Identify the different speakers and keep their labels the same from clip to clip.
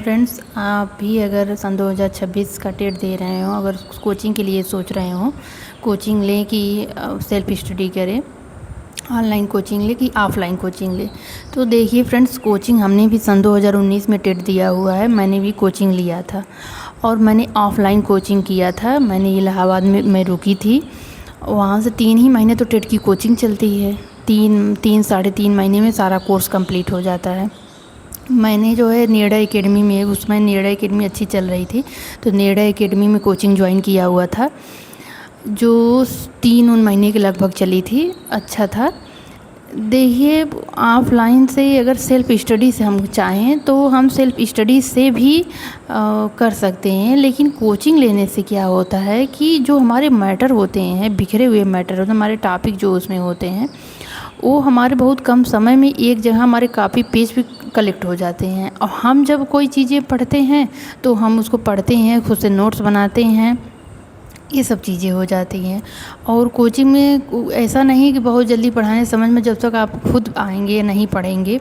Speaker 1: Friends, आप भी अगर सन 2026 का टेट दे रहे हो, अगर कोचिंग के लिए सोच रहे हो, कोचिंग लें कि सेल्फ स्टडी करें, ऑनलाइन कोचिंग ले कि ऑफ़लाइन कोचिंग ले, तो देखिए फ्रेंड्स, कोचिंग हमने भी सन 2019 में टेट दिया हुआ है। मैंने भी कोचिंग लिया था और मैंने ऑफ़लाइन कोचिंग किया था। मैंने इलाहाबाद में मैं रुकी थी। वहाँ से 3 ही महीने तो टेट की कोचिंग चलती है। 3 साढ़े 3 महीने में सारा कोर्स कंप्लीट हो जाता है। मैंने जो है नेड़ा एकेडमी में, उसमें नेड़ा एकेडमी अच्छी चल रही थी, तो नेड़ा एकेडमी में कोचिंग ज्वाइन किया हुआ था, जो 3 महीने के लगभग चली थी। अच्छा था। देखिए, ऑफ़लाइन से अगर सेल्फ़ स्टडी से हम चाहें तो हम सेल्फ़ स्टडी से भी कर सकते हैं, लेकिन कोचिंग लेने से क्या होता है कि जो हमारे मैटर होते हैं, बिखरे हुए मैटर होते हैं, हमारे टॉपिक जो उसमें होते हैं, वो हमारे बहुत कम समय में एक जगह हमारे कॉपी पेज पे कलेक्ट हो जाते हैं। और हम जब कोई चीज़ें पढ़ते हैं तो हम उसको पढ़ते हैं, खुद से नोट्स बनाते हैं, ये सब चीज़ें हो जाती हैं। और कोचिंग में ऐसा नहीं कि बहुत जल्दी पढ़ाएं, समझ में जब तक आप खुद आएंगे नहीं पढ़ेंगे,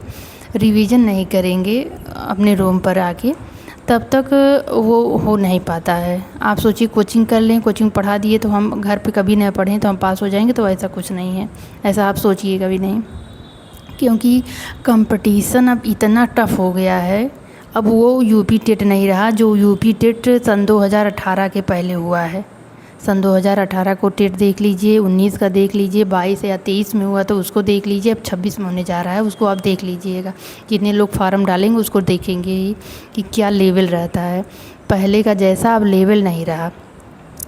Speaker 1: रिवीजन नहीं करेंगे अपने रूम पर आके, तब तक वो हो नहीं पाता है। आप सोचिए, कोचिंग कर लें, कोचिंग पढ़ा दिए तो हम घर पे कभी न पढ़ें तो हम पास हो जाएंगे, तो ऐसा कुछ नहीं है। ऐसा आप सोचिए कभी नहीं, क्योंकि कंपटीशन अब इतना टफ़ हो गया है। अब वो यूपी टेट नहीं रहा जो यूपी टेट सन 2018 के पहले हुआ है। सन 2018 को टेट देख लीजिए, 19 का देख लीजिए, 22 या 23 में हुआ तो उसको देख लीजिए, अब 26 में होने जा रहा है, उसको आप देख लीजिएगा। जितने लोग फार्म डालेंगे उसको देखेंगे ही कि क्या लेवल रहता है। पहले का जैसा अब लेवल नहीं रहा,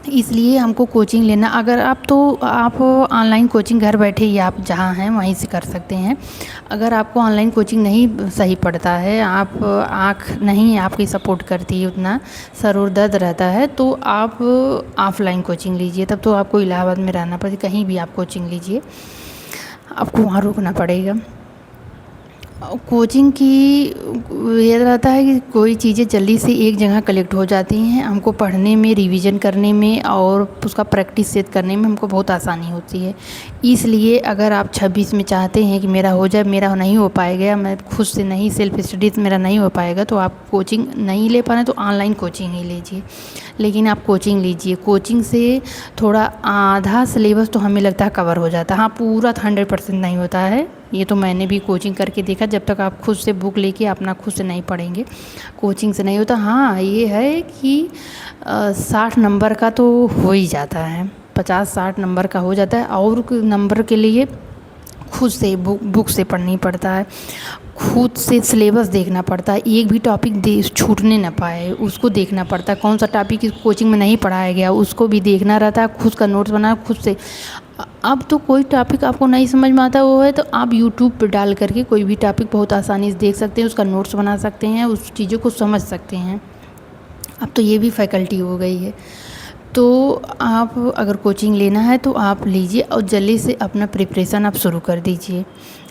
Speaker 1: इसलिए हमको कोचिंग लेना। अगर आप ऑनलाइन कोचिंग घर बैठे ही आप जहाँ हैं वहीं से कर सकते हैं। अगर आपको ऑनलाइन कोचिंग नहीं सही पड़ता है, आप आँख नहीं आपकी सपोर्ट करती है, उतना सर और दर्द रहता है, तो आप ऑफ़लाइन कोचिंग लीजिए। तब तो आपको इलाहाबाद में रहना पड़ेगा, कहीं भी आप कोचिंग लीजिए, आपको वहाँ रुकना पड़ेगा। कोचिंग की ये रहता है कि कोई चीज़ें जल्दी से एक जगह कलेक्ट हो जाती हैं, हमको पढ़ने में, रिवीजन करने में और उसका प्रैक्टिस सेट करने में हमको बहुत आसानी होती है। इसलिए अगर आप 26 में चाहते हैं कि मेरा हो जाए, मेरा नहीं हो पाएगा, मैं खुद से नहीं, सेल्फ स्टडीज़ मेरा नहीं हो पाएगा, तो आप कोचिंग नहीं ले पा रहे तो ऑनलाइन कोचिंग ही लीजिए। लेकिन आप कोचिंग लीजिए, कोचिंग से थोड़ा आधा सिलेबस तो हमें लगता है कवर हो जाता है। हाँ, पूरा 100% नहीं होता है, ये तो मैंने भी कोचिंग करके देखा। जब तक आप खुद से बुक लेके अपना खुद से नहीं पढ़ेंगे, कोचिंग से नहीं होता। हाँ, ये है कि 60 नंबर का तो हो ही जाता है, 50-60 नंबर का हो जाता है, और नंबर के लिए खुद से बुक से पढ़नी पड़ता है, खुद से सिलेबस देखना पड़ता है, एक भी टॉपिक छूटने ना पाए उसको देखना पड़ता है। कौन सा टॉपिक इस कोचिंग में नहीं पढ़ाया गया उसको भी देखना रहता है, खुद का नोट्स बनाना खुद से। अब तो कोई टॉपिक आपको नहीं समझ में आता वो है तो आप यूट्यूब पर डाल करके कोई भी टॉपिक बहुत आसानी से देख सकते हैं, उसका नोट्स बना सकते हैं, उस चीज़ों को समझ सकते हैं। अब तो ये भी फैकल्टी हो गई है। तो आप अगर कोचिंग लेना है तो आप लीजिए और जल्दी से अपना प्रिपरेशन आप शुरू कर दीजिए,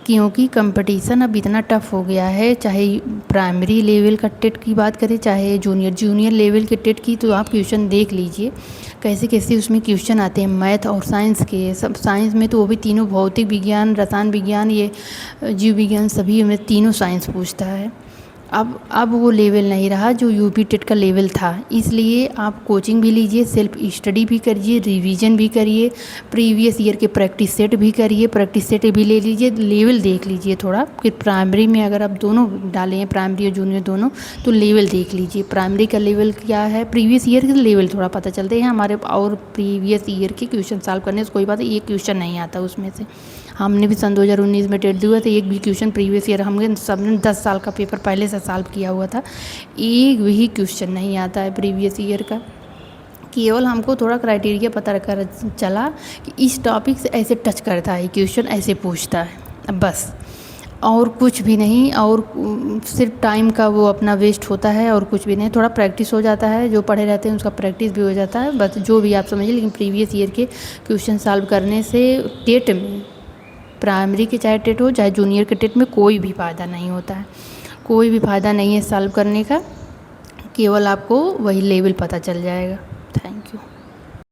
Speaker 1: क्योंकि कंपटीशन अब इतना टफ़ हो गया है। चाहे प्राइमरी लेवल का टेट की बात करें, चाहे जूनियर लेवल के टेट की, तो आप क्वेश्चन देख लीजिए कैसे कैसे उसमें क्वेश्चन आते हैं मैथ और साइंस के। सब साइंस में तो वो भी तीनों, भौतिक विज्ञान, रसायन विज्ञान, ये जीव विज्ञान, सभी में तीनों साइंस पूछता है। अब वो लेवल नहीं रहा जो यूपी टेट का लेवल था। इसलिए आप कोचिंग भी लीजिए, सेल्फ स्टडी भी करिए, रिवीजन भी करिए, प्रीवियस ईयर के प्रैक्टिस सेट भी करिए, प्रैक्टिस सेट भी ले लीजिए, लेवल देख लीजिए थोड़ा कि प्राइमरी में अगर आप दोनों डाले हैं, प्राइमरी और जूनियर दोनों, तो लेवल देख लीजिए प्राइमरी का लेवल क्या है, प्रीवियस ईयर के लेवल थोड़ा पता चलते हैं हमारे। और प्रीवियस ईयर के क्वेश्चन सॉल्व करने से कोई बात है, एक क्वेश्चन नहीं आता उसमें से। हमने भी सन 2019 में टेट दिया था, एक भी क्वेश्चन प्रीवियस ईयर, हमने सबने 10 साल का पेपर पहले से सॉल्व किया हुआ था, एक भी क्वेश्चन नहीं आता है प्रीवियस ईयर का। केवल हमको थोड़ा क्राइटेरिया पता कर चला कि इस टॉपिक से ऐसे टच करता है, क्वेश्चन ऐसे पूछता है, बस और कुछ भी नहीं। और सिर्फ टाइम का वो अपना वेस्ट होता है और कुछ भी नहीं। थोड़ा प्रैक्टिस हो जाता है, जो पढ़े रहते हैं उसका प्रैक्टिस भी हो जाता है, बस जो भी आप समझिए। लेकिन प्रीवियस ईयर के क्वेश्चन सॉल्व करने से टेट में, प्राइमरी के चाहे टेट हो चाहे जूनियर के टेट में, कोई भी फ़ायदा नहीं होता है, कोई भी फ़ायदा नहीं है सॉल्व करने का। केवल आपको वही लेवल पता चल जाएगा।